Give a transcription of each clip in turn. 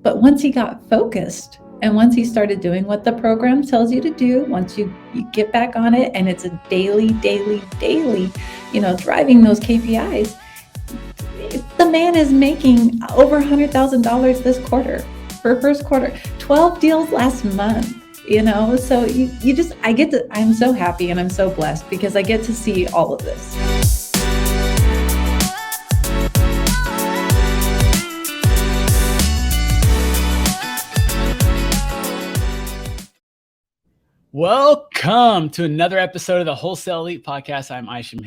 but once he got focused and once he started doing what the program tells you to do, once you get back on it and it's a daily, driving those KPIs, the man is making over $100,000 this quarter for first quarter, 12 deals last month. So I'm so happy and I'm so blessed because I get to see all of this. Welcome to another episode of the Wholesale Elite Podcast. I'm Isham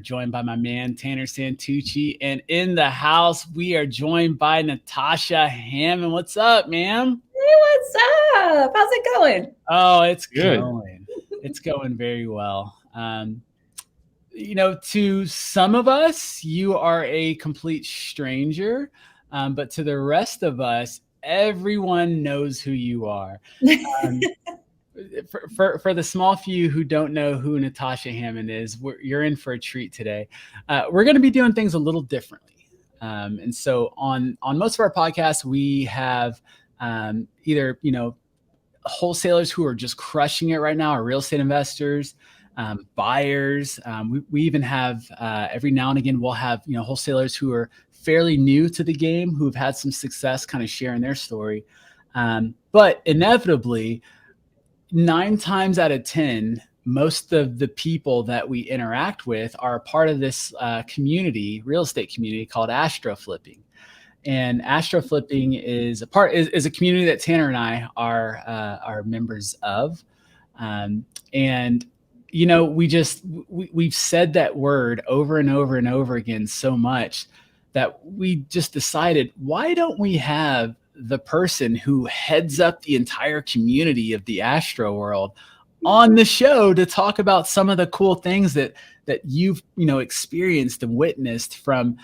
joined by my man Tanner Santucci, and in the house we are joined by Natasha Hammond. What's up, ma'am? Hey, what's up? How's it going? Oh, it's good. It's going very well. To some of us, you are a complete stranger, but to the rest of us, everyone knows who you are. For the small few who don't know who Natasha Hammond is, you're in for a treat today. We're going to be doing things a little differently. And so on most of our podcasts, we have either, wholesalers who are just crushing it right now, or real estate investors, buyers. We even have every now and again, we'll have, wholesalers who are fairly new to the game, who've had some success kind of sharing their story. But inevitably, 9 times out of 10, most of the people that we interact with are a part of this real estate community called AstroFlipping. And AstroFlipping is a community that Tanner and I are members of. We've said that word over and over and over again so much that we just decided, why don't we have the person who heads up the entire community of the Astro world on the show to talk about some of the cool things that you've, experienced and witnessed from,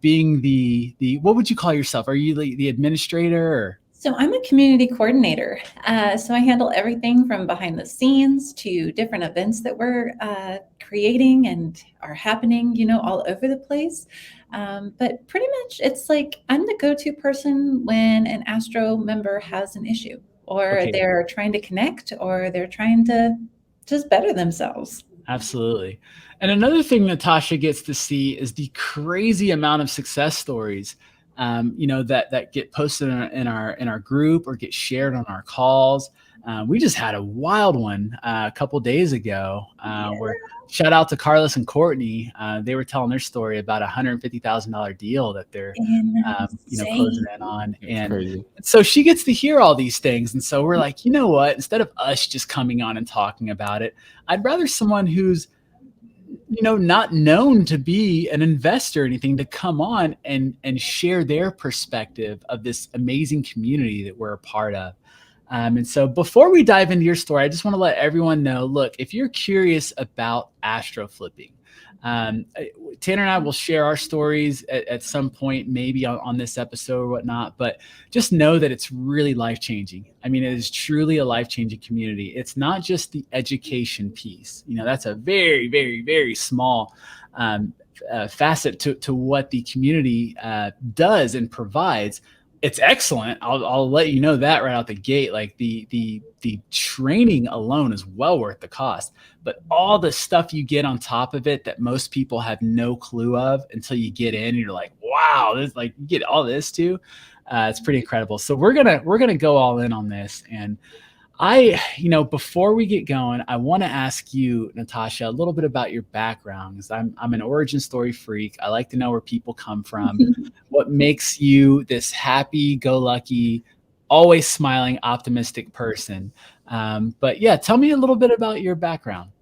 being the, what would you call yourself? Are you the administrator or? So I'm a community coordinator. So I handle everything from behind the scenes to different events that we're creating and are happening, all over the place. But pretty much it's like I'm the go-to person when an Astro member has an issue or they're trying to connect or they're trying to just better themselves. Absolutely. And another thing Natasha gets to see is the crazy amount of success stories that get posted in our group or get shared on our calls. We just had a wild one a couple days ago where, shout out to Carlos and Courtney. They were telling their story about $150,000 deal that they're closing in on. And so she gets to hear all these things. And so we're like, you know what, instead of us just coming on and talking about it, I'd rather someone who's not known to be an investor or anything to come on and share their perspective of this amazing community that we're a part of. And so before we dive into your story, I just want to let everyone know, look, if you're curious about AstroFlipping, Tanner and I will share our stories at some point, maybe on this episode or whatnot, but just know that it's really life-changing. I mean, it is truly a life-changing community. It's not just the education piece. That's a very, very, very small facet to what the community does and provides. It's excellent. I'll let you know that right out the gate. Like the training alone is well worth the cost, but all the stuff you get on top of it that most people have no clue of until you get in and you're like, wow, this, like, you get all this too. It's pretty incredible. So we're gonna go all in on this. And before we get going, I want to ask you, Natasha, a little bit about your background, because I'm an origin story freak. I like to know where people come from, what makes you this happy-go-lucky, always smiling, optimistic person. But yeah, tell me a little bit about your background.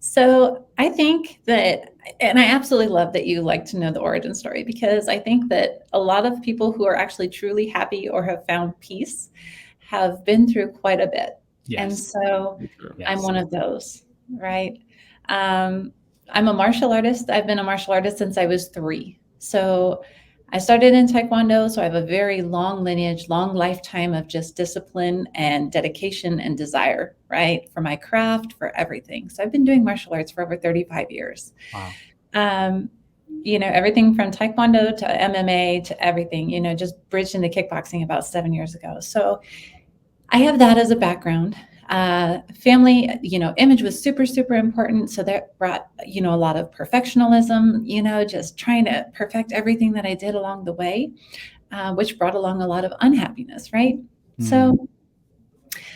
So I think that, and I absolutely love that you like to know the origin story, because I think that a lot of people who are actually truly happy or have found peace have been through quite a bit. Yes. And so I'm one of those, right? I'm a martial artist. I've been a martial artist since I was 3. So I started in Taekwondo. So I have a very long lineage, long lifetime of just discipline and dedication and desire, right? For my craft, for everything. So I've been doing martial arts for over 35 years. Wow. everything from Taekwondo to MMA to everything, just bridged into kickboxing about 7 years ago. So I have that as a background. Family, image was super, super important. So that brought, a lot of perfectionism, just trying to perfect everything that I did along the way, which brought along a lot of unhappiness, right? So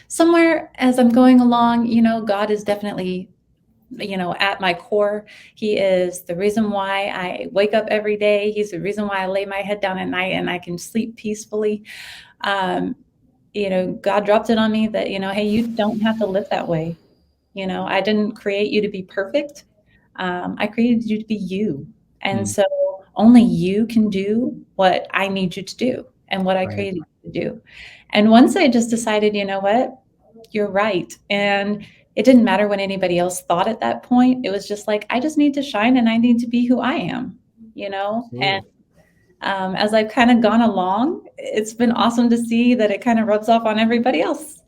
somewhere as I'm going along, God is definitely, at my core. He is the reason why I wake up every day. He's the reason why I lay my head down at night and I can sleep peacefully. God dropped it on me that, hey, you don't have to live that way. I didn't create you to be perfect. I created you to be you. And so only you can do what I need you to do and what I created you to do. And once I just decided, you know what, you're right. And it didn't matter what anybody else thought at that point. It was just like, I just need to shine and I need to be who I am, and as I've kind of gone along, it's been awesome to see that it kind of rubs off on everybody else.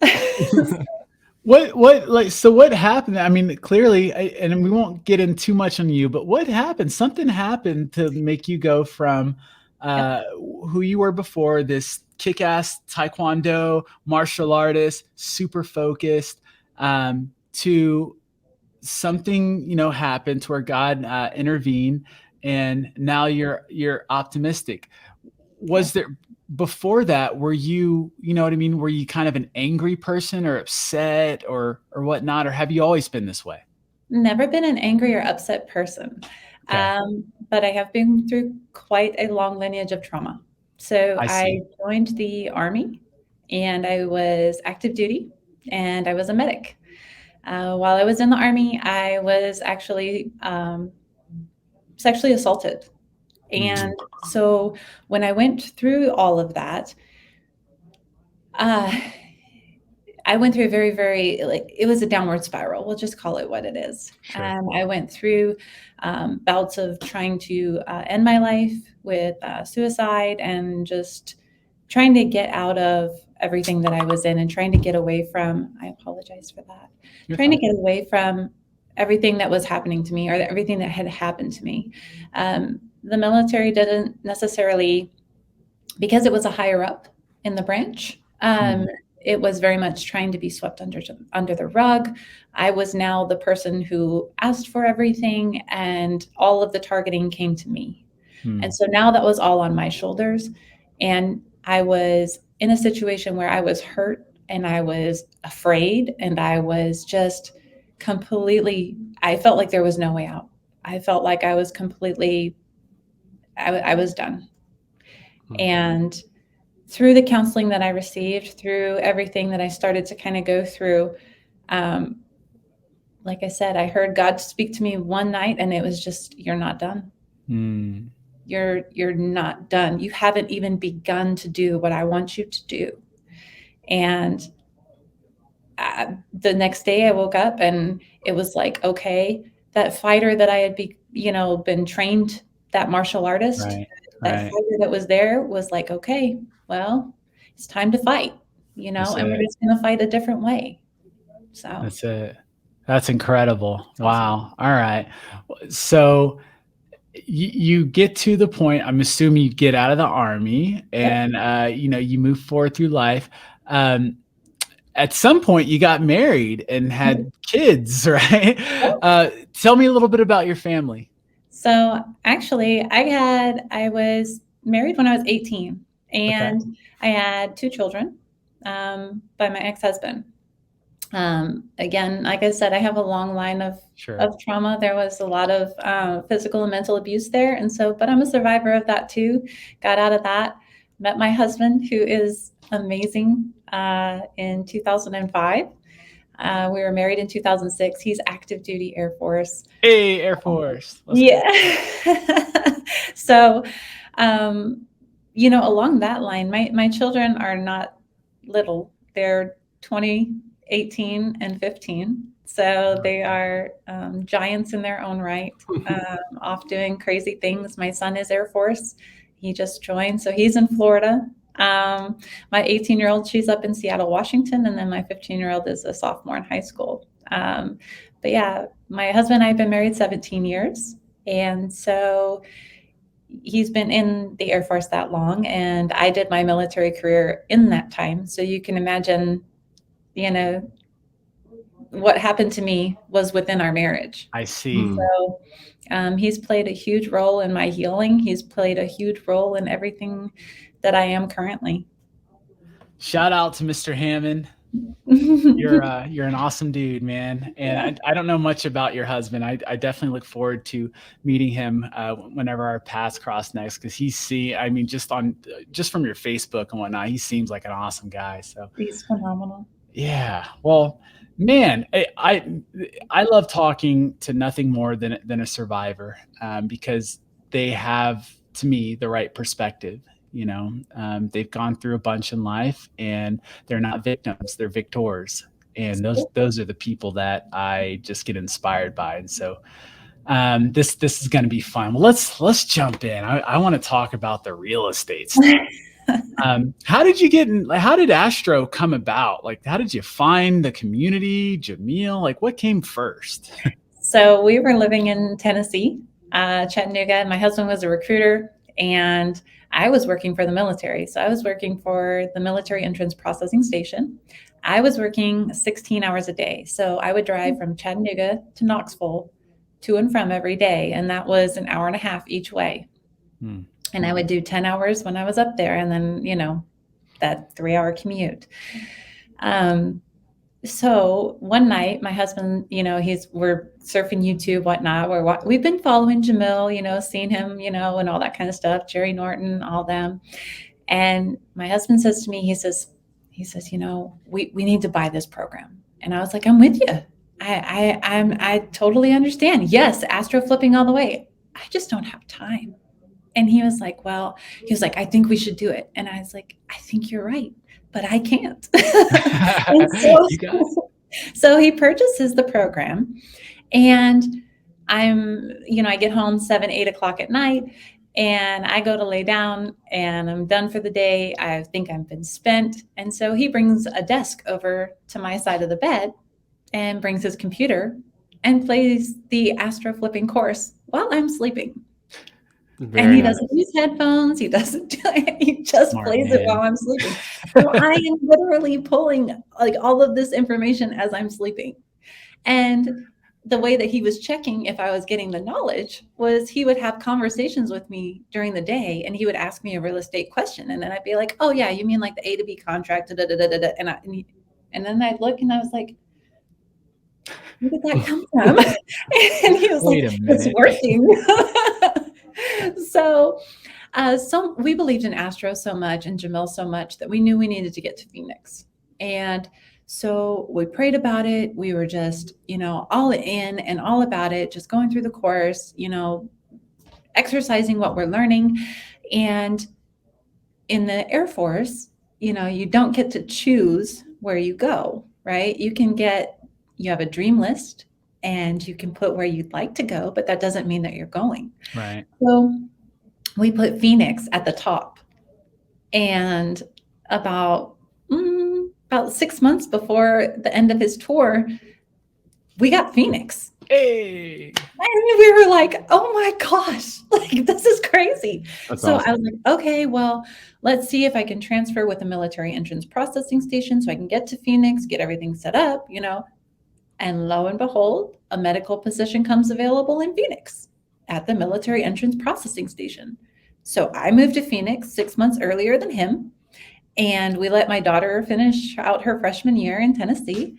What happened? I mean, clearly, and we won't get in too much on you, but what happened? Something happened to make you go from who you were before, this kick-ass Taekwondo martial artist, super focused, to something, happened to where God intervened, and now you're optimistic. Was there, before that, were you know what I mean? Were you kind of an angry person or upset or whatnot, or have you always been this way? Never been an angry or upset person. Okay. But I have been through quite a long lineage of trauma. So I joined the Army and I was active duty and I was a medic. While I was in the Army, I was actually sexually assaulted. And so when I went through all of that, I went through a very, very, it was a downward spiral. We'll just call it what it is. Sure. I went through bouts of trying to end my life with suicide and just trying to get out of everything that I was in and trying to get away from, I apologize for that, trying to get away from everything that was happening to me or everything that had happened to me. The military didn't necessarily, because it was a higher up in the branch, it was very much trying to be swept under the rug. I was now the person who asked for everything, and all of the targeting came to me. And so now that was all on my shoulders. And I was in a situation where I was hurt and I was afraid and I was just completely, I felt like there was no way out. I felt like I was completely, I was done. And through the counseling that I received, through everything that I started to kind of go through, like I said, I heard God speak to me one night and it was just, you're not done. You're not done. You haven't even begun to do what I want you to do. And the next day I woke up and it was like, okay, that fighter that I had been trained, that martial artist, that fighter that was there was like, okay, well, it's time to fight, and we're just going to fight a different way. So that's it. That's incredible. Wow. All right. So you get to the point, I'm assuming you get out of the Army and, you move forward through life. At some point you got married and had kids, right? Tell me a little bit about your family. So actually I was married when I was 18 and I had 2 children by my ex-husband. Again, like I said, I have a long line of trauma. There was a lot of physical and mental abuse there. And so, but I'm a survivor of that too. Got out of that, met my husband, who is amazing, in 2005. We were married in 2006. He's active duty Air Force. Hey, Air Force. So, along that line, my children are not little. They're 20, 18, and 15. So they are giants in their own right, off doing crazy things. My son is Air Force. He just joined. So he's in Florida. My 18-year-old, she's up in Seattle, Washington. And then my 15-year-old is a sophomore in high school. But yeah, my husband and I have been married 17 years. And so he's been in the Air Force that long, and I did my military career in that time. So you can imagine, you know, what happened to me was within our marriage. I see. So he's played a huge role in my healing. He's played a huge role in everything that I am currently. Shout out to Mr. Hammond. You're an awesome dude, man. And I don't know much about your husband. I definitely look forward to meeting him whenever our paths cross next, because I mean, just from your Facebook and whatnot, he seems like an awesome guy. So He's phenomenal. yeah. Well, man, I love talking to nothing more than a survivor, because they have, to me, the right perspective. They've gone through a bunch in life, and they're not victims; they're victors. And those are the people that I just get inspired by. And so this is going to be fun. Well, let's jump in. I want to talk about the real estate stuff. How did Astro come about? Like, how did you find the community, Jamil? Like, what came first? So we were living in Tennessee, Chattanooga, and my husband was a recruiter, and I was working for the military. So I was working for the military entrance processing station. I was working 16 hours a day. So I would drive from Chattanooga to Knoxville to and from every day. And that was an hour and a half each way. And I would do 10 hours when I was up there, and then, that 3-hour commute. So one night, my husband, we're surfing YouTube, whatnot. We've been following Jamil, seeing him, and all that kind of stuff, Jerry Norton, all them. And my husband says to me, he says, we need to buy this program. And I was like, I'm with you. I totally understand. Yes, AstroFlipping all the way. I just don't have time. And he was like, I think we should do it. And I was like, I think you're right, but I can't. So he purchases the program, and I get home 7, 8 o'clock at night, and I go to lay down, and I'm done for the day. I think I've been spent. And so he brings a desk over to my side of the bed and brings his computer and plays the AstroFlipping course while I'm sleeping. And he doesn't use headphones. He doesn't. He just plays it while I'm sleeping. So I am literally pulling like all of this information as I'm sleeping. And the way that he was checking if I was getting the knowledge was he would have conversations with me during the day, and he would ask me a real estate question, and then I'd be like, "Oh yeah, you mean like the A to B contract?" And then I'd look, and I was like, "Where did that come from?" And he was like, "It's working." So we believed in Astro so much and Jamil so much that we knew we needed to get to Phoenix. And so we prayed about it. We were just, all in and all about it, just going through the course, exercising what we're learning. And in the Air Force, you don't get to choose where you go, right? You have a dream list, and you can put where you'd like to go, but that doesn't mean that you're going. Right. So we put Phoenix at the top. And about 6 months before the end of his tour, we got Phoenix. Hey. And we were like, oh my gosh, like this is crazy. That's so awesome. I was like, okay, well, let's see if I can transfer with a military entrance processing station so I can get to Phoenix, get everything set up, And lo and behold, a medical position comes available in Phoenix at the military entrance processing station. So I moved to Phoenix 6 months earlier than him. And we let my daughter finish out her freshman year in Tennessee.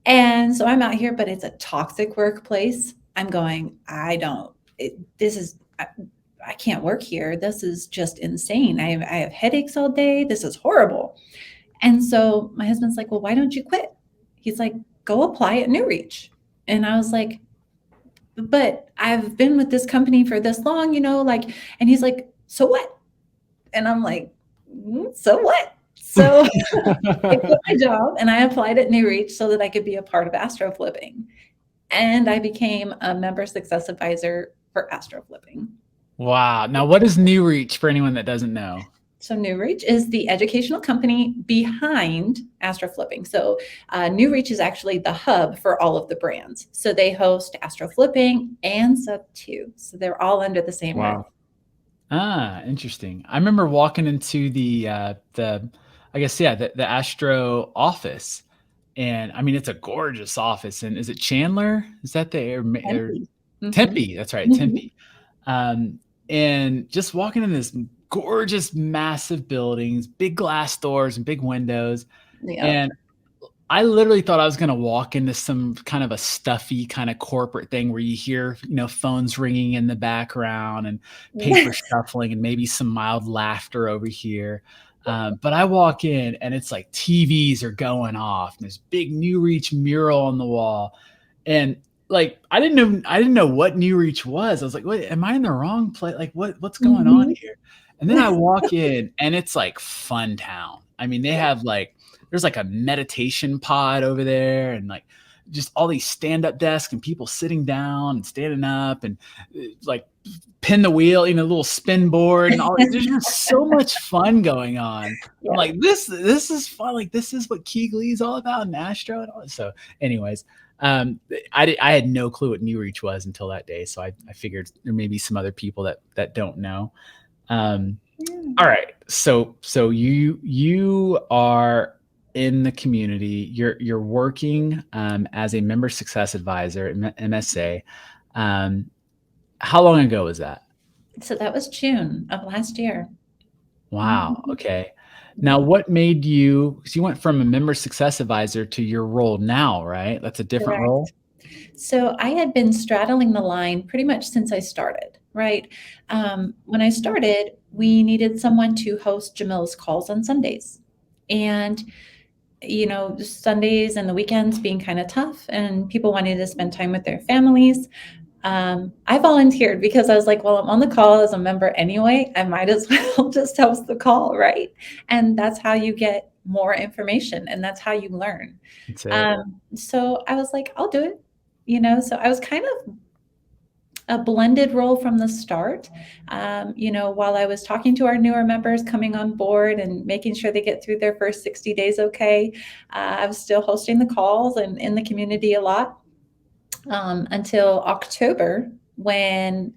And so I'm out here, but it's a toxic workplace. I'm going, I can't work here. This is just insane. I have headaches all day. This is horrible. And so my husband's like, well, why don't you quit? He's like, go apply at New Reach. And I was like, but I've been with this company for this long, and he's like, so what? And I'm like, so what? So I quit my job and I applied at New Reach so that I could be a part of AstroFlipping. And I became a member success advisor for AstroFlipping. Wow. Now, what is New Reach for anyone that doesn't know? So New Reach is the educational company behind AstroFlipping. So New Reach is actually the hub for all of the brands. So they host AstroFlipping and Sub2. So they're all under the same roof. Interesting. I remember walking into I guess, yeah, the Astro office. And I mean, it's a gorgeous office. And is it Chandler? Is that or Empty. Hmm. Tempe? That's right, Hmm. Tempe. Um, and just walking in this gorgeous, massive buildings, big glass doors and big windows. Yep. And I literally thought I was going to walk into some kind of a stuffy kind of corporate thing where you hear, phones ringing in the background and paper shuffling and maybe some mild laughter over here. But I walk in and it's like TVs are going off. And there's big New Reach mural on the wall. And like I didn't know what New Reach was. I was like, wait, am I in the wrong place? Like what's going on Hmm. here? And then I walk in and it's like fun town. I mean, they Yeah. have like there's like a meditation pod over there and like just all these stand-up desks and people sitting down and standing up and like pin the wheel, little spin board and all. There's just so much fun going on. I'm Yeah. like, this is fun. Like this is what Keighley is all about in Astro and all. So anyways, I had no clue what New Reach was until that day. So I figured there may be some other people that don't know. All right. So you are in the community. You're working as a member success advisor at MSA. How long ago was that? So that was June of last year. Wow. Mhm. Okay. Now, Yeah. what made you? Because you went from a member success advisor to your role now, right? That's a different role. Correct. So I had been straddling the line pretty much since I started, right? When I started, we needed someone to host Jamil's calls on Sundays. And, Sundays and the weekends being kind of tough, and people wanted to spend time with their families. I volunteered because I was like, well, I'm on the call as a member anyway. I might as well just host the call, right? And that's how you get more information and that's how you learn. That's it. So I was like, I'll do it. So I was kind of a blended role from the start. While I was talking to our newer members coming on board and making sure they get through their first 60 days okay, I was still hosting the calls and in the community a lot until October when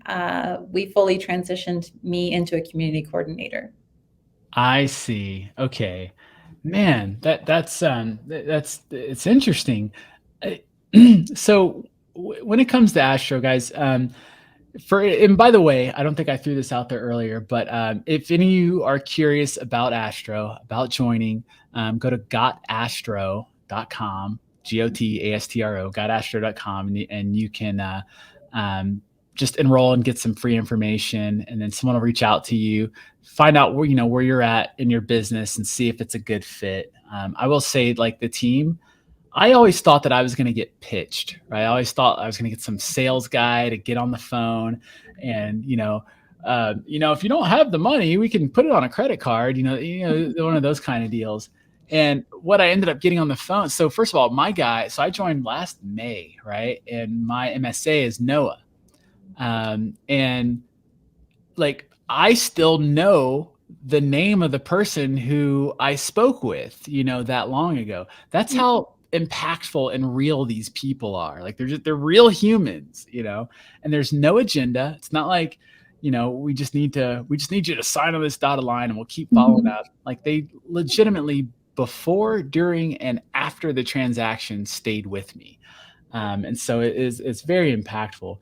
we fully transitioned me into a community coordinator. I see. Okay. Man, that's it's interesting. Uh, So when it comes to Astro, guys, and by the way, I don't think I threw this out there earlier, but if any of you are curious about Astro, about joining, go to gotastro.com, GOTASTRO, gotastro.com, and you can just enroll and get some free information, and then someone will reach out to you, find out where you're at in your business, and see if it's a good fit. I will say, like the team, I always thought that I was going to get pitched, right? I always thought I was going to get some sales guy to get on the phone and, if you don't have the money, we can put it on a credit card, one of those kind of deals. And what I ended up getting on the phone. So first of all, so I joined last May, right? And my MSA is Noah. And like, I still know the name of the person who I spoke with, that long ago. That's how impactful and real these people are. Like they're real humans, and there's no agenda. It's not like, we just need you to sign on this dotted line and we'll keep following Mhm. that. Like they legitimately before, during, and after the transaction stayed with me. And so it's very impactful.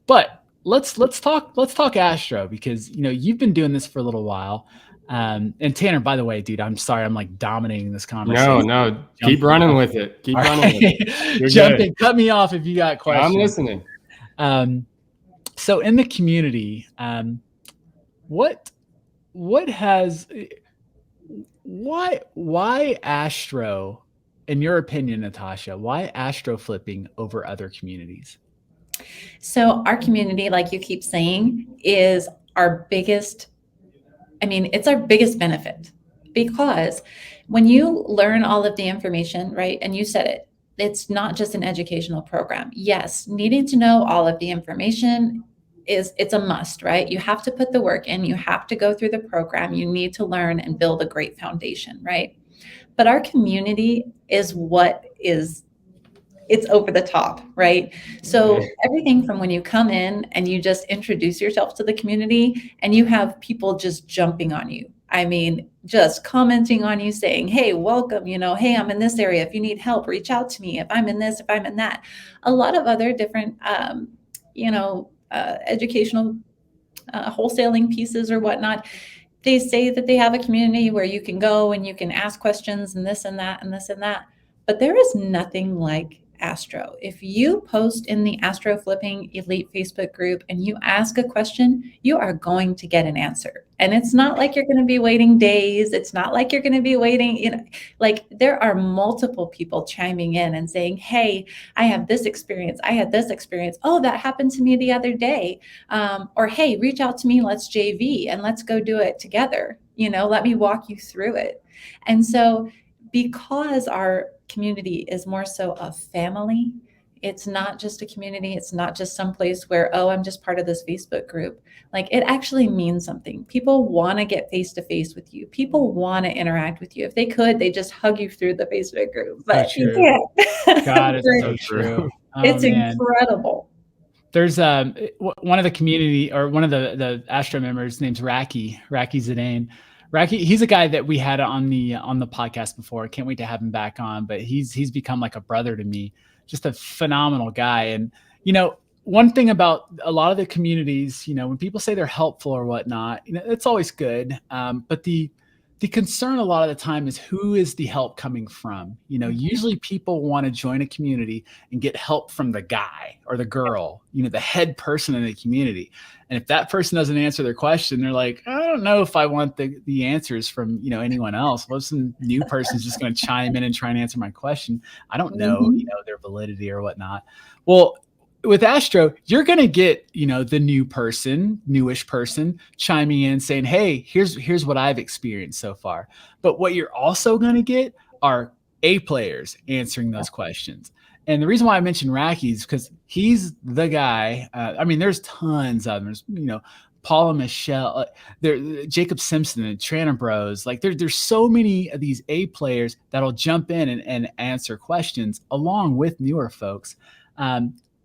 But let's talk Astro, because you've been doing this for a little while. And Tanner, by the way, dude, I'm sorry, I'm like dominating this conversation. No, keep Jumping running off. with it. Keep All running with it. right. You're good. Jumping, cut me off if you got I'm questions. listening. So in the community, what has why Astro, in your opinion, Natasha, why Astro flipping over other communities? So our community, like you keep saying, is our biggest, it's our biggest benefit because when you learn all of the information, right, and you said it, it's not just an educational program. Yes, needing to know all of the information it's a must, right? You have to put the work in, you have to go through the program, you need to learn and build a great foundation, right? But our community is what is it's over the top, right? So everything from when you come in and you just introduce yourself to the community and you have people just jumping on you. I mean, just commenting on you, saying, hey, welcome, hey, I'm in this area. If you need help, reach out to me. If I'm in this, if I'm in that. A lot of other different, educational wholesaling pieces or whatnot, they say that they have a community where you can go and you can ask questions and this and that and this and that. But there is nothing like Astro. If you post in the AstroFlipping Elite Facebook group and you ask a question, you are going to get an answer. And it's not like you're going to be waiting days. It's not like you're going to be waiting, like there are multiple people chiming in and saying, hey, I have this experience. I had this experience. Oh, that happened to me the other day. Or, hey, reach out to me. Let's JV and let's go do it together. Let me walk you through it. And so because our community is more so a family, it's not just a community. It's not just some place where, oh, I'm just part of this Facebook group. Like it actually means something. People want to get face to face with you. People want to interact with you. If they could, they just hug you through the Facebook group. But you can't. God, it's so true. Oh, it's incredible. There's one of the community or one of the Astro members named Raki Zidane. Raki, he's a guy that we had on the podcast before. Can't wait to have him back on. But he's become like a brother to me. Just a phenomenal guy. And one thing about a lot of the communities, when people say they're helpful or whatnot, it's always good. But the concern a lot of the time is who is the help coming from? Usually people want to join a community and get help from the guy or the girl, the head person in the community. And if that person doesn't answer their question, they're like, I don't know if I want the answers from, anyone else. Well, some new person's just going to chime in and try and answer my question. I don't know, their validity or whatnot. Well, with Astro, you're going to get, the newish person chiming in saying, hey, here's what I've experienced so far. But what you're also going to get are A players answering those questions. And the reason why I mentioned Raki is because he's the guy. There's tons of them. There's, Paula Michelle, Jacob Simpson and Trana Bros. Like there's so many of these A players that'll jump in and answer questions along with newer folks.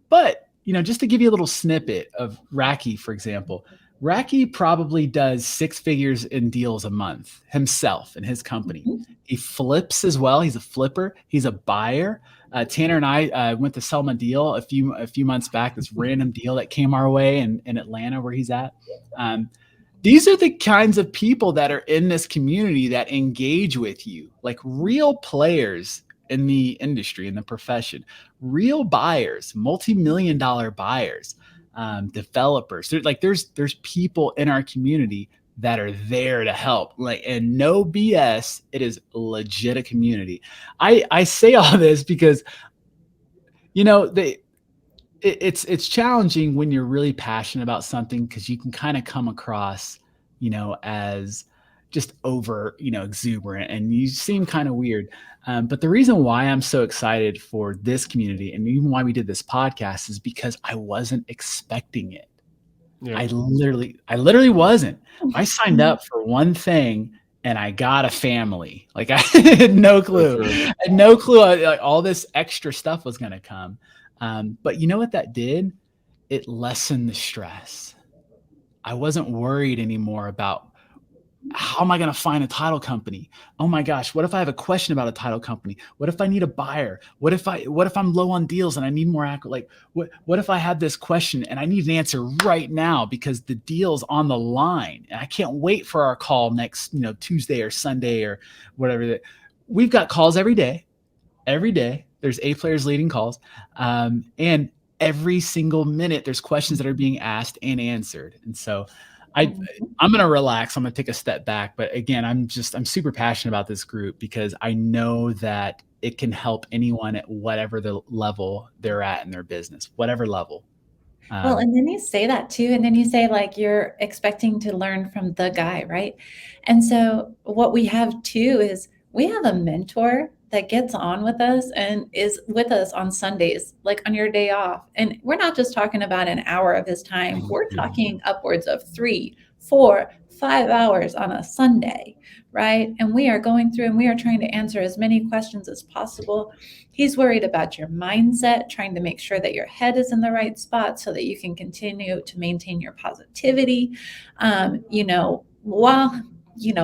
But, just to give you a little snippet of Raki, for example, Raki probably does 6 figures in deals a month himself and his company. He flips as well. He's a flipper. He's a buyer. Tanner and I went to sell him a deal a few months back, this random deal that came our way in Atlanta where he's at. These are the kinds of people that are in this community that engage with you, like real players in the industry, in the profession, real buyers, multi-million-dollar buyers, developers. There's people in our community that are there to help. And no BS, it is legit a community. I say all this because, it's challenging when you're really passionate about something because you can kind of come across, as just over, exuberant, and you seem kind of weird. But the reason why I'm so excited for this community and even why we did this podcast is because I wasn't expecting it. Yeah. I literally wasn't. I signed up for one thing and I got a family. Like I had no clue. I had no clue like all this extra stuff was going to come. But you know what that did? It lessened the stress. I wasn't worried anymore about how am I going to find a title company? Oh my gosh, what if I have a question about a title company? What if I need a buyer? What if I'm low on deals and I need more what if I have this question and I need an answer right now because the deal's on the line and I can't wait for our call next, Tuesday or Sunday or whatever. We've got calls every day. Every day there's A players leading calls. And every single minute there's questions that are being asked and answered. And so I'm going to relax. I'm going to take a step back. But again, I'm super passionate about this group because I know that it can help anyone at whatever the level they're at in their business, whatever level. Well, and then you say that too. And then you say like, you're expecting to learn from the guy, right? And so what we have too is we have a mentor that gets on with us and is with us on Sundays, like on your day off. And we're not just talking about an hour of his time. We're talking upwards of 3, for 5 hours on a Sunday, right? And we are going through and we are trying to answer as many questions as possible. He's worried about your mindset, trying to make sure that your head is in the right spot so that you can continue to maintain your positivity, while,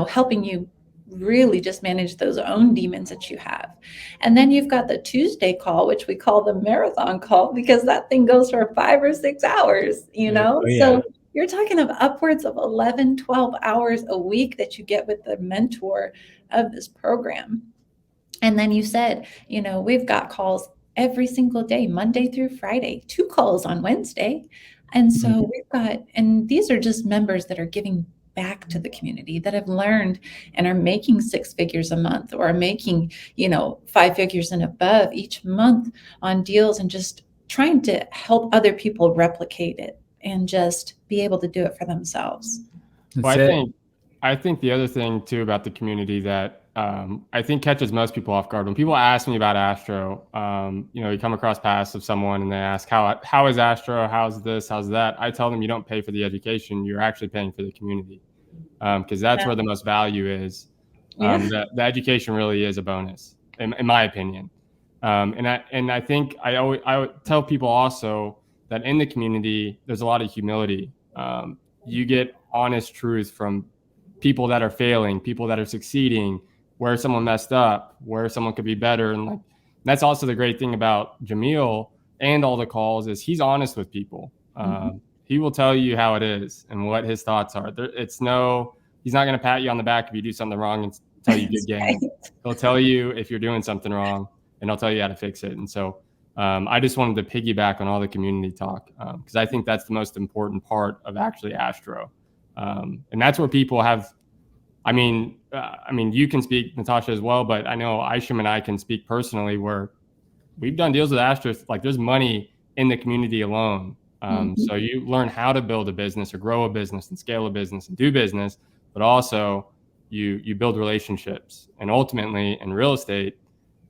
helping you really just manage those own demons that you have. And then you've got the Tuesday call, which we call the marathon call, because that thing goes for 5 or 6 hours, Oh, yeah. So you're talking of upwards of 11, 12 hours a week that you get with the mentor of this program. And then you said, we've got calls every single day, Monday through Friday, 2 calls on Wednesday. And so we've got, and these are just members that are giving back to the community, that have learned and are making 6 figures a month, or are making, 5 figures and above each month on deals, and just trying to help other people replicate it and just be able to do it for themselves. Well, I think the other thing too about the community that I think catches most people off guard, when people ask me about Astro, you come across paths of someone and they ask, how is Astro? How's this? How's that? I tell them, you don't pay for the education. You're actually paying for the community, because that's where the most value is. The education really is a bonus, in my opinion. And I think I tell people also that in the community, there's a lot of humility. You get honest truth from people that are failing, people that are succeeding, where someone messed up, where someone could be better. And that's also the great thing about Jamil and all the calls, is he's honest with people. He will tell you how it is and what his thoughts are. He's not going to pat you on the back if you do something wrong and tell you good game. He'll tell you if you're doing something wrong, and he'll tell you how to fix it. And so I just wanted to piggyback on all the community talk, because I think that's the most important part of actually Astro. And that's where people have, you can speak, Natasha, as well, but I know Isham and I can speak personally, where we've done deals with Astro. There's money in the community alone. So you learn how to build a business or grow a business and scale a business and do business, but also you build relationships. And ultimately in real estate,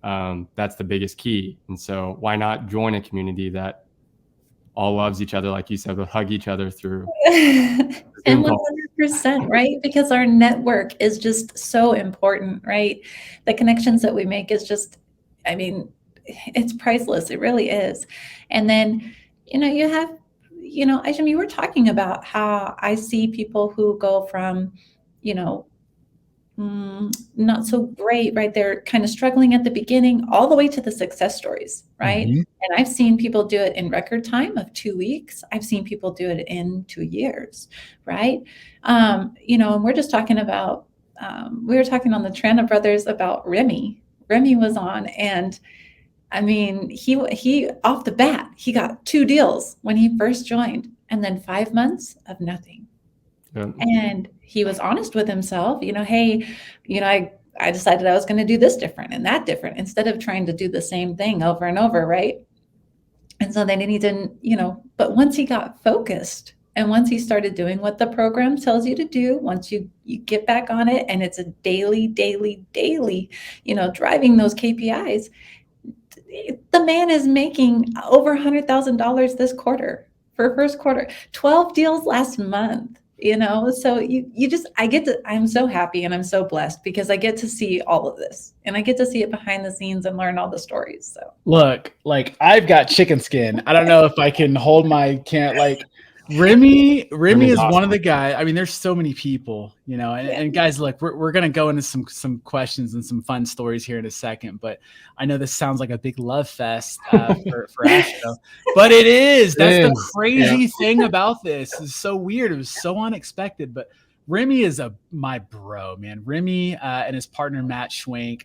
that's the biggest key. And so why not join a community that all loves each other, like you said, will hug each other through. And 100%, right? Because our network is just so important, right? The connections that we make is just, it's priceless. It really is. And then, you have, Isham, you were talking about how I see people who go from, not so great, right? They're kind of struggling at the beginning, all the way to the success stories, right? And I've seen people do it in record time of 2 weeks. I've seen people do it in 2 years, right? And we're just talking about, we were talking on the Trana Brothers about Remy. Remy was on, and he off the bat, he got 2 deals when he first joined, and then 5 months of nothing. Yeah. And he was honest with himself, hey, I decided I was going to do this different and that different, instead of trying to do the same thing over and over, right? And so then he didn't, but once he got focused, and once he started doing what the program tells you to do, once you get back on it, and it's a daily, driving those KPIs, the man is making over $100,000 this quarter for first quarter, 12 deals last month. So I'm so happy and I'm so blessed, because I get to see all of this, and I get to see it behind the scenes and learn all the stories. So look, I've got chicken skin. I don't know if I can hold Remy is awesome. One of the guys. There's so many people, and guys, look, we're going to go into some questions and some fun stories here in a second, but I know this sounds like a big love fest for Astro, but it is. That's the crazy thing about this. It's so weird. It was so unexpected, but Remy is my bro, man. Remy and his partner, Matt Schwenk,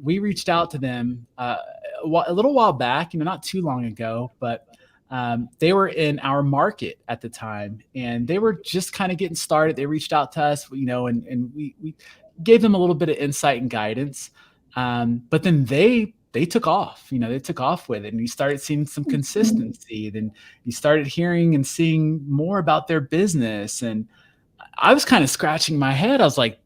we reached out to them a little while back, not too long ago, but they were in our market at the time, and they were just kind of getting started. They reached out to us, and we gave them a little bit of insight and guidance. But then they took off, they took off with it, and you started seeing some consistency. Then you started hearing and seeing more about their business. And I was kind of scratching my head. I was like,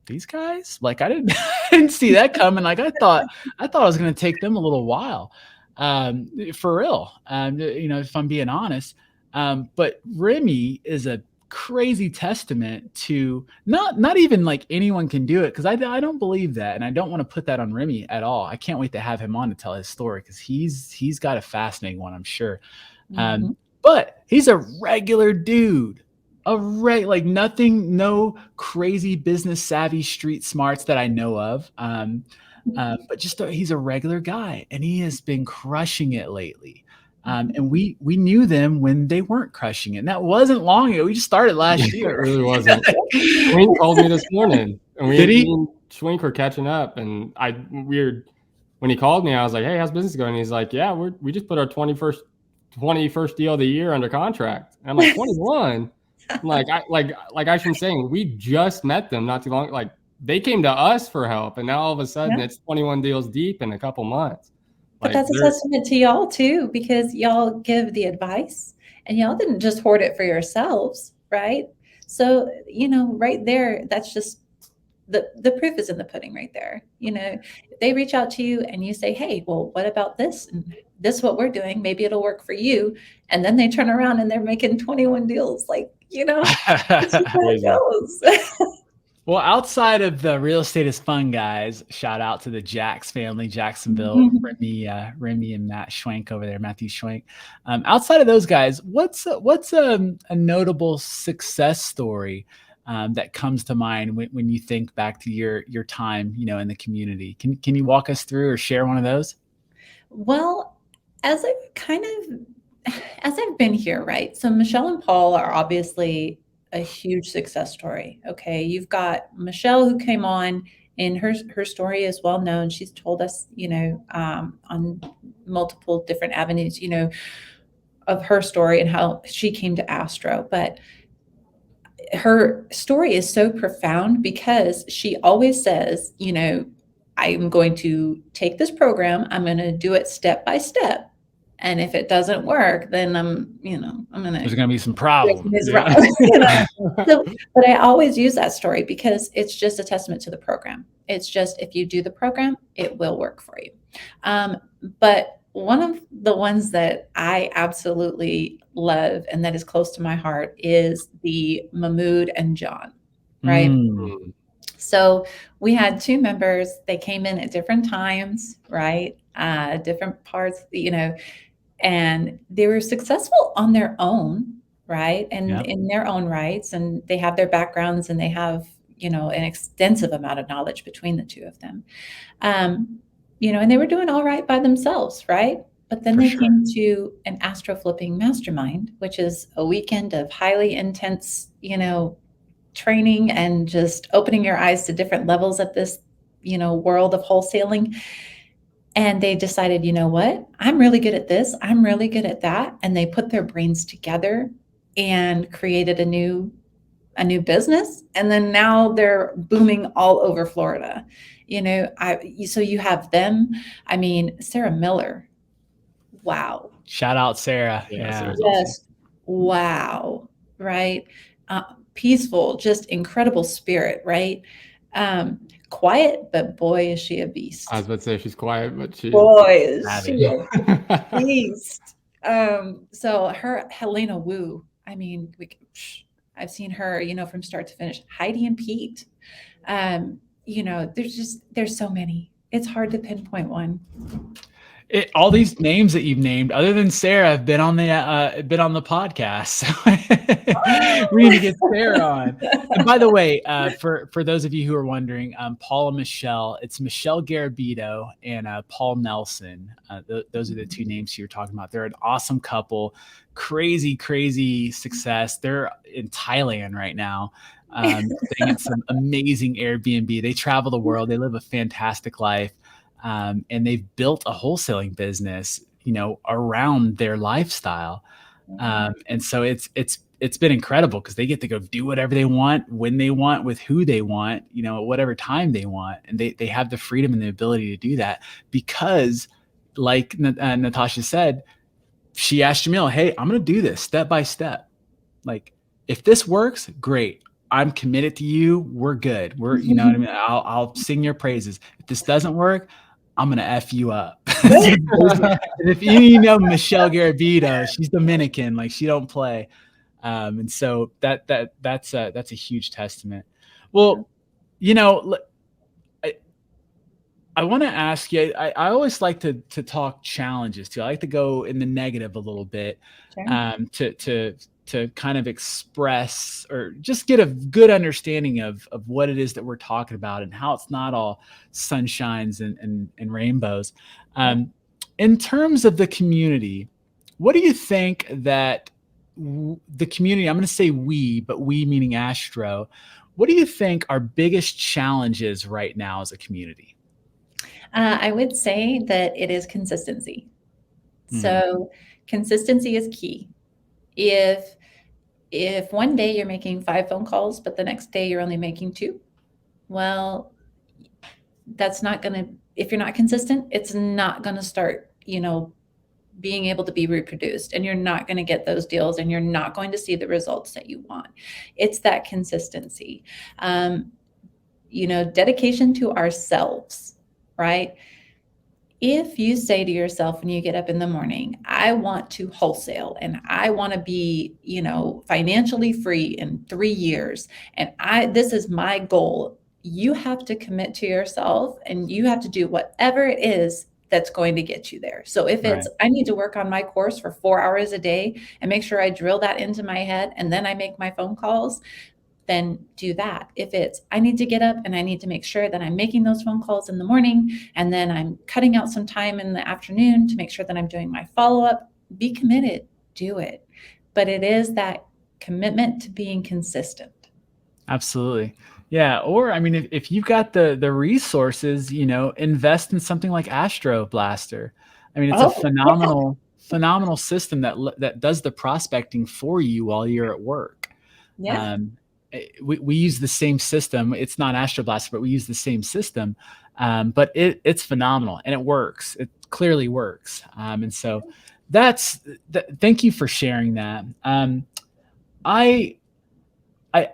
these guys, I didn't see that coming. I thought it was going to take them a little while. For real, if I'm being honest. But Remy is a crazy testament to not even like anyone can do it, because I don't believe that, and I don't want to put that on Remy at all. I can't wait to have him on to tell his story, because he's got a fascinating one, I'm sure. But he's a regular dude, like nothing, no crazy business savvy street smarts that I know of. But just he's a regular guy, and he has been crushing it lately. And we knew them when they weren't crushing it. And that wasn't long ago. We just started last year. It really wasn't. Schwink called me this morning, and Did he? me and Schwink were catching up, and when he called me, I was like, "Hey, how's business going?" And he's like, "Yeah, we just put our 21st deal of the year under contract." And I'm like, 21? like Isham saying, we just met them not too long. Like, they came to us for help, and now all of a sudden it's 21 deals deep in a couple months. But that's a testament to y'all too, because y'all give the advice, and y'all didn't just hoard it for yourselves, right? So, right there, that's just the proof is in the pudding right there. If they reach out to you and you say, hey, well, what about this? And this is what we're doing. Maybe it'll work for you. And then they turn around and they're making 21 deals. Like, that's just how it goes. Well, outside of the real estate is fun guys, shout out to the Jacks family, Jacksonville, Remy and Matt Schwenk over there, Matthew Schwenk. Outside of those guys, what's a notable success story that comes to mind when you think back to your time, in the community? Can you walk us through or share one of those? Well, as I've been here, right? So Michelle and Paul are obviously a huge success story. Okay. You've got Michelle, who came on, and her story is well known. She's told us, on multiple different avenues, of her story and how she came to Astro. But her story is so profound because she always says, I'm going to take this program, I'm going to do it step by step. And if it doesn't work, then I'm going to. There's going to be some problems. Yeah. But I always use that story because it's just a testament to the program. It's just, if you do the program, it will work for you. But one of the ones that I absolutely love and that is close to my heart is the Mahmoud and John, right? So we had two members. They came in at different times, right? Different parts, and they were successful on their own, right? And in their own rights, and they have their backgrounds, and they have, an extensive amount of knowledge between the two of them. And they were doing all right by themselves, right? But then they came to an AstroFlipping mastermind, which is a weekend of highly intense, training and just opening your eyes to different levels at this, world of wholesaling. And they decided, you know what? I'm really good at this. I'm really good at that. And they put their brains together and created a new business. And then now they're booming all over Florida. So you have them. I mean, Sarah Miller. Wow. Shout out Sarah. Yeah. Yes. Wow. Right. Peaceful, just incredible spirit. Right. Quiet, but boy, is she a beast. I was about to say she's quiet, but she is she a beast. So Helena Wu, I mean, I've seen her, from start to finish. Heidi and Pete, there's so many. It's hard to pinpoint one. All these names that you've named, other than Sarah, have been on the podcast. So we need to get Sarah on. And by the way, for those of you who are wondering, Paul and Michelle, it's Michelle Garabito and Paul Nelson. Those are the two names you're talking about. They're an awesome couple, crazy success. They're in Thailand right now. Staying at some amazing Airbnb. They travel the world. They live a fantastic life. And they've built a wholesaling business, around their lifestyle. And so it's been incredible because they get to go do whatever they want, when they want, with who they want, at whatever time they want. And they have the freedom and the ability to do that because, like Natasha said, she asked Jamil, hey, I'm going to do this step by step. Like, if this works, great. I'm committed to you. We're good. What I mean? I'll sing your praises. If this doesn't work, I'm going to F you up. If you know Michelle Garabito, she's Dominican. Like, she don't play. And so that's a huge testament. Well, I want to ask you, I always like to talk challenges too. I like to go in the negative a little bit, to kind of express or just get a good understanding of what it is that we're talking about and how it's not all sunshines and rainbows. In terms of the community, what do you think that the community, I'm going to say we, but we meaning Astro, what do you think our biggest challenges right now as a community? I would say that it is consistency. So consistency is key. If one day you're making 5 phone calls, but the next day you're only making 2, well, that's not going to, if you're not consistent, it's not going to start, being able to be reproduced, and you're not going to get those deals, and you're not going to see the results that you want. It's that consistency, dedication to ourselves. Right? If you say to yourself when you get up in the morning, I want to wholesale and I want to be, financially free in 3 years, and this is my goal, you have to commit to yourself and you have to do whatever it is that's going to get you there. So if it's, I need to work on my course for 4 hours a day and make sure I drill that into my head and then I make my phone calls, then do that. If it's, I need to get up and I need to make sure that I'm making those phone calls in the morning, and then I'm cutting out some time in the afternoon to make sure that I'm doing my follow-up, be committed, do it. But it is that commitment to being consistent. Absolutely. Yeah. Or, I mean, if you've got the resources, invest in something like Astroblaster. I mean, it's a phenomenal system that does the prospecting for you while you're at work. Yeah. We use the same system. It's not Astroblast, but we use the same system. But it's phenomenal and it works. It clearly works. And so thank you for sharing that. I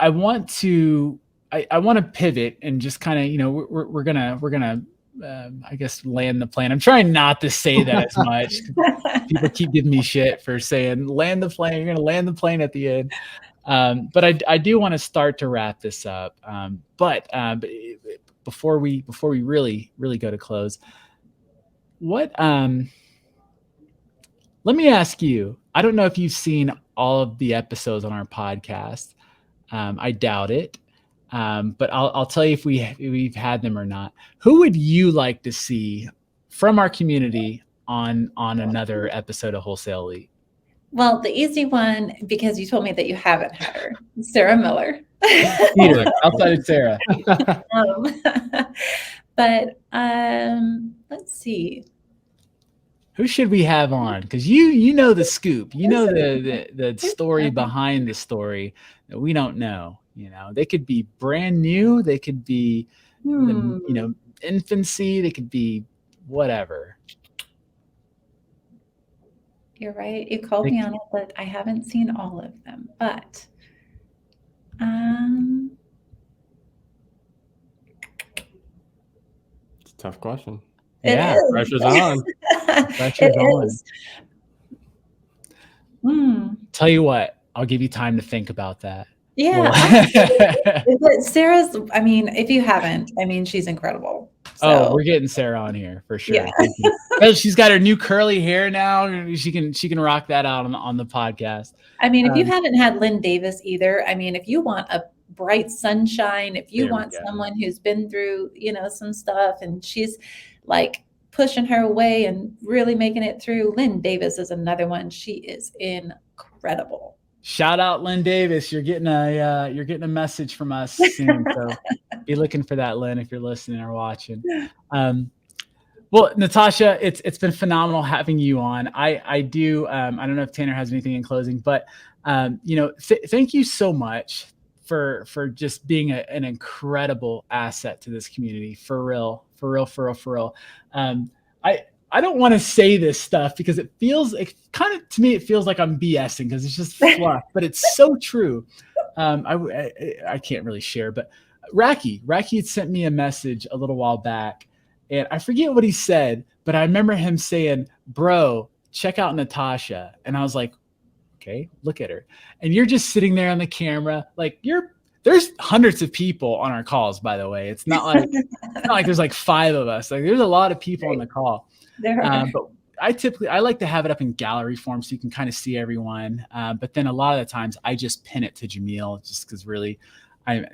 want to pivot and just kind of, we're gonna I guess land the plane. I'm trying not to say that as much. People keep giving me shit for saying land the plane. You're gonna land the plane at the end. But I do want to start to wrap this up. But before we really go to close, let me ask you, I don't know if you've seen all of the episodes on our podcast. I doubt it. But I'll tell you if we've had them or not. Who would you like to see from our community on another episode of Wholesale Elite? Well, the easy one, because you told me that you haven't had her, Sarah Miller. Outside of Sarah. But let's see. Who should we have on? Because you know the scoop. You know the story behind the story that we don't know. They could be brand new. They could be, infancy. They could be whatever. You're right. You called me on it, but I haven't seen all of them. But it's a tough question. Yeah, pressure's on. Pressure's on. Tell you what, I'll give you time to think about that. Yeah. Sarah's, I mean, if you haven't, I mean, she's incredible. So. We're getting Sarah on here for sure. Yeah. She's got her new curly hair now. She can rock that out on the podcast. I mean, if you haven't had Lynn Davis either, I mean, if you want a bright sunshine, if you want someone who's been through, some stuff and she's like pushing her way and really making it through, Lynn Davis is another one. She is incredible. Shout out Lynn Davis. You're getting a message from us soon. So be looking for that, Lynn, if you're listening or watching. Well, Natasha, it's been phenomenal having you on. I don't know if Tanner has anything in closing, but thank you so much for just being an incredible asset to this community. For real. I don't want to say this stuff because it feels like I'm BSing because it's just fluff, but it's so true. I can't really share, but Racky had sent me a message a little while back and I forget what he said, but I remember him saying, bro, check out Natasha. And I was like, okay, look at her. And you're just sitting there on the camera. Like there's hundreds of people on our calls, by the way. It's not like there's like 5 of us. Like there's a lot of people on the call. There are. But I like to have it up in gallery form so you can kind of see everyone. But then a lot of the times I just pin it to Jamil just because really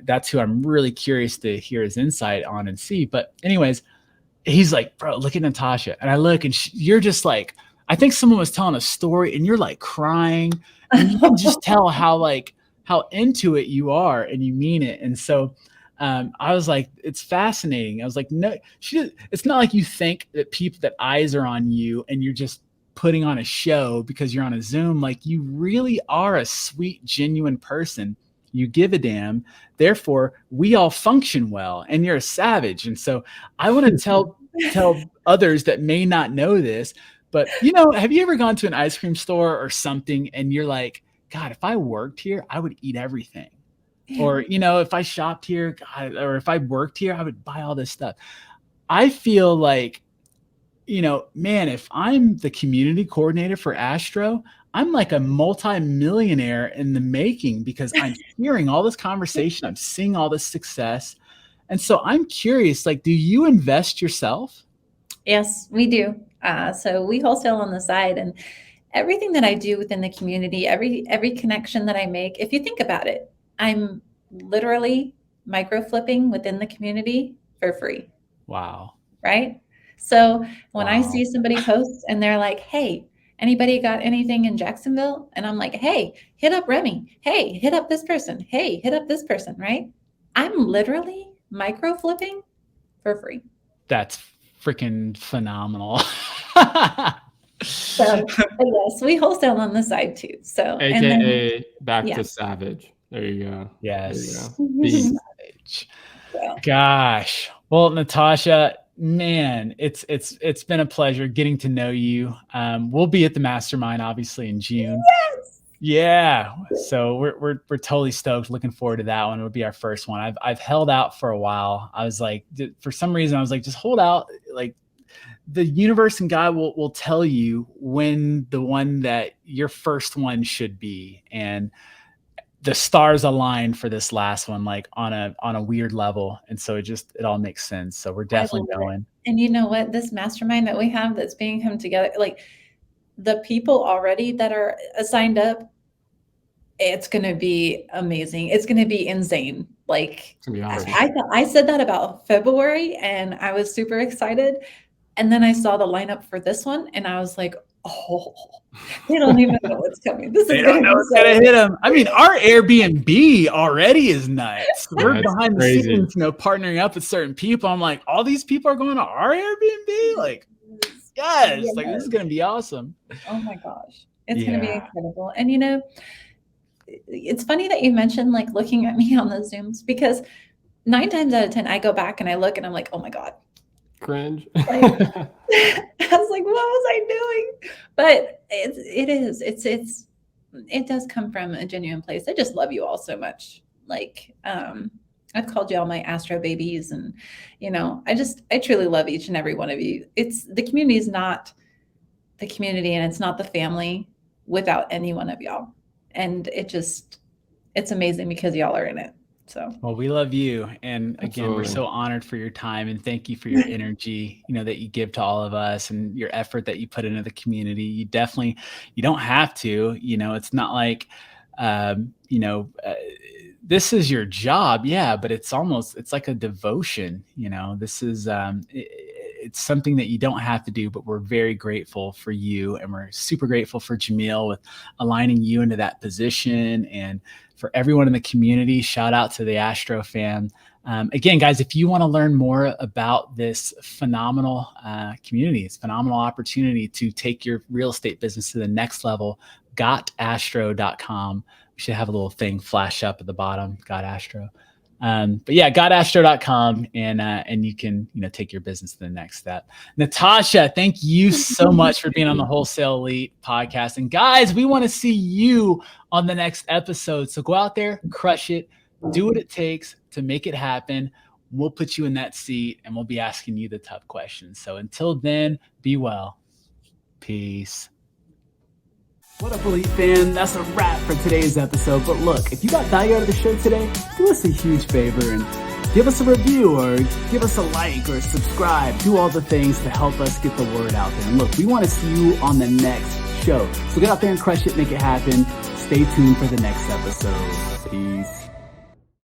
that's who I'm really curious to hear his insight on and see. But anyways, he's like, bro, look at Natasha. And I look and you're just like, I think someone was telling a story and you're like crying and you can just tell how into it you are and you mean it. And so I was like, it's fascinating. I was like, no, it's not like you think that eyes are on you and you're just putting on a show because you're on a Zoom. Like you really are a sweet, genuine person. You give a damn. Therefore, we all function well and you're a savage. And so I want to tell others that may not know this, but have you ever gone to an ice cream store or something and you're like, God, if I worked here, I would eat everything. Or, if I shopped here, God, or if I worked here, I would buy all this stuff. I feel like, man, if I'm the community coordinator for Astro, I'm like a multi-millionaire in the making because I'm hearing all this conversation. I'm seeing all this success. And so I'm curious, like, do you invest yourself? Yes, we do. So we wholesale on the side, and everything that I do within the community, every connection that I make, if you think about it, I'm literally micro flipping within the community for free. Wow. Right? So when I see somebody post and they're like, hey, anybody got anything in Jacksonville? And I'm like, hey, hit up Remy. Hey, hit up this person. Hey, hit up this person, right? I'm literally micro flipping for free. That's freaking phenomenal. So yes, we wholesale on the side too. So AKA back to savage. There you go. Yes. There you go. Savage. Yeah. Gosh. Well, Natasha, man, it's been a pleasure getting to know you. We'll be at the mastermind obviously in June. Yes. Yeah. So we're totally stoked. Looking forward to that one. It'll be our first one. I've held out for a while. I was like, for some reason, I was like, just hold out. Like the universe and God will tell you when the one that your first one should be. And the stars aligned for this last one, like on a weird level. And so it all makes sense. So we're definitely going. And you know what, this mastermind that we have that's being come together, like the people already that are signed up, it's going to be amazing. It's going to be insane. Like I said that about February and I was super excited. And then I saw the lineup for this one and I was like, oh, they don't even know what's coming. They don't know what's going to hit them. I mean, our Airbnb already is nuts. We're behind the scenes, partnering up with certain people. I'm like, all these people are going to our Airbnb? Like, yes. Like this is going to be awesome. Oh my gosh. It's going to be incredible. And it's funny that you mentioned like looking at me on the Zooms because 9 times out of 10, I go back and I look and I'm like, oh my God. Cringe. Like, I was like, what was I doing? But it does come from a genuine place. I just love you all so much. Like, I've called you all my Astro babies and, I truly love each and every one of you. The community is not the community and it's not the family without any one of y'all. And it's amazing because y'all are in it. So, well, we love you. And again, we're so honored for your time and thank you for your energy, that you give to all of us and your effort that you put into the community. You don't have to, it's not like, this is your job. Yeah. But it's like a devotion, this is, it's something that you don't have to do, but we're very grateful for you. And we're super grateful for Jamil with aligning you into that position and for everyone in the community. Shout out to the Astro fam. Again, guys, if you want to learn more about this phenomenal community, it's a phenomenal opportunity to take your real estate business to the next level, gotastro.com. We should have a little thing flash up at the bottom, Got Astro. But yeah, gotastro.com and you can, take your business to the next step. Natasha, thank you so much for being on the Wholesale Elite podcast. And guys, we want to see you on the next episode. So go out there, crush it, do what it takes to make it happen. We'll put you in that seat and we'll be asking you the tough questions. So until then, be well. Peace. What up, Elite fan? That's a wrap for today's episode. But look, if you got value out of the show today, do us a huge favor and give us a review or give us a like or subscribe. Do all the things to help us get the word out there. And look, we want to see you on the next show. So get out there and crush it, make it happen. Stay tuned for the next episode. Peace.